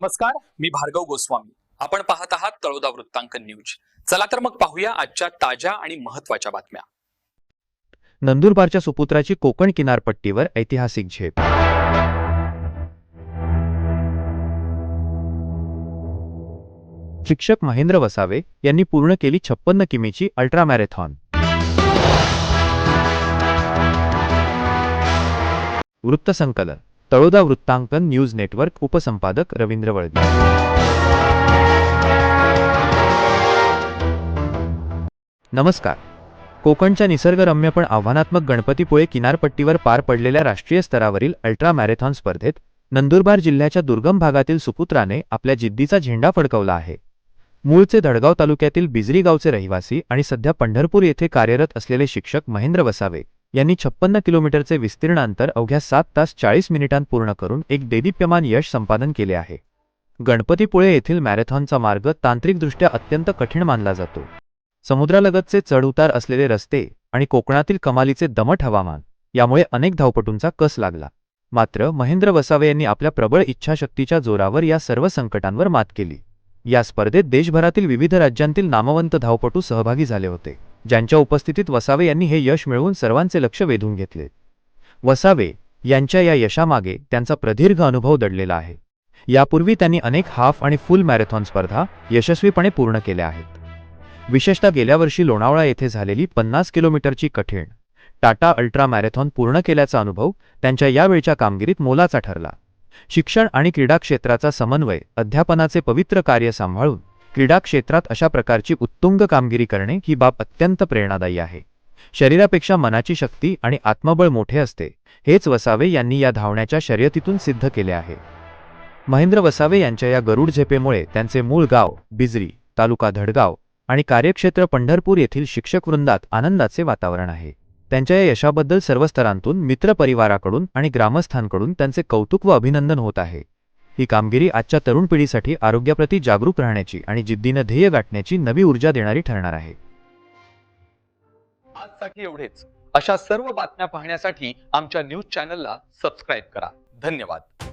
नमस्कार, मी भार्गव गोस्वामी. आपण पाहत आहात तळोदा वृत्तांकन न्यूज. चला तर मग पाहूया आजच्या ताज्या आणि महत्त्वाच्या बातम्या. नंदुरबारच्या सुपुत्राची कोकण किनारपट्टीवर ऐतिहासिक झेप. शिक्षक महेंद्र वसावे यांनी पूर्ण केली 56 किमीची अल्ट्रा मॅरेथॉन. वृत्तसंकलन तळोदा वृत्तांकन न्यूज नेटवर्क. उपसंपादक रवींद्र वळगे. नमस्कार. कोकणच्या निसर्गरम्य पण आव्हानात्मक गणपतीपुळे किनारपट्टीवर पार पडलेल्या राष्ट्रीय स्तरावरील अल्ट्रा मॅरेथॉन स्पर्धेत नंदुरबार जिल्ह्याच्या दुर्गम भागातील सुपुत्राने आपल्या जिद्दीचा झेंडा फडकवला आहे. मूळचे धडगाव तालुक्यातील बिजरी गावचे रहिवासी आणि सध्या पंढरपूर येथे कार्यरत असलेले शिक्षक महेंद्र वसावे यांनी 56 किलोमीटरचे विस्तीर्ण अंतर अवघ्या 7 तास 40 मिनिटांत पूर्ण करून एक देदीप्यमान यश संपादन केले आहे. गणपतीपुळे येथील मॅरेथॉनचा मार्ग तांत्रिकदृष्ट्या अत्यंत कठीण मानला जातो. समुद्रालगतचे चढउतार असलेले रस्ते आणि कोकणातील कमालीचे दमट हवामान यामुळे अनेक धावपटूंचा कस लागला. मात्र महेंद्र वसावे यांनी आपल्या प्रबळ इच्छाशक्तीच्या जोरावर या सर्व संकटांवर मात केली. या स्पर्धेत देशभरातील विविध राज्यांतील नामवंत धावपटू सहभागी झाले होते, ज्यांच्या उपस्थितीत वसावे यांनी हे यश मिळवून सर्वांचे लक्ष वेधून घेतले. वसावे यांच्या या यशामागे त्यांचा प्रदीर्घ अनुभव दडलेला आहे. यापूर्वी त्यांनी अनेक हाफ आणि फुल मॅरेथॉन स्पर्धा यशस्वीपणे पूर्ण केल्या आहेत. विशेषतः गेल्या वर्षी लोणावळा येथे झालेली 50 किलोमीटरची कठीण टाटा अल्ट्रा मॅरेथॉन पूर्ण केल्याचा अनुभव त्यांच्या यावेळच्या कामगिरीत मोलाचा ठरला. शिक्षण आणि क्रीडा क्षेत्राचा समन्वय, अध्यापनाचे पवित्र कार्य सांभाळून क्रीडा क्षेत्रात अशा प्रकारची उत्तुंग कामगिरी करणे ही बाब अत्यंत प्रेरणादायी आहे. शरीरापेक्षा मनाची शक्ती आणि आत्मबळ मोठे असते, हेच वसावे यांनी या धावण्याच्या शर्यतीतून सिद्ध केले आहे. महेंद्र वसावे यांच्या या गरुड झेपेमुळे त्यांचे मूळ गाव बिजरी, तालुका धडगाव आणि कार्यक्षेत्र पंढरपूर येथील शिक्षकवृंदात आनंदाचे वातावरण आहे. त्यांच्या या यशाबद्दल सर्व स्तरांतून, मित्रपरिवाराकडून आणि ग्रामस्थांकडून त्यांचे कौतुक व अभिनंदन होत आहे. ही कामगिरी आजच्या तरुण पिढीसाठी आरोग्याप्रती जागरूक राहण्याची आणि जिद्दीने ध्येय गाठण्याची नवी ऊर्जा देणारी ठरणार आहे. आजसाठी एवढेच. अशा सर्व बातम्या पाहण्यासाठी आमच्या न्यूज चॅनलला सबस्क्राईब करा. धन्यवाद.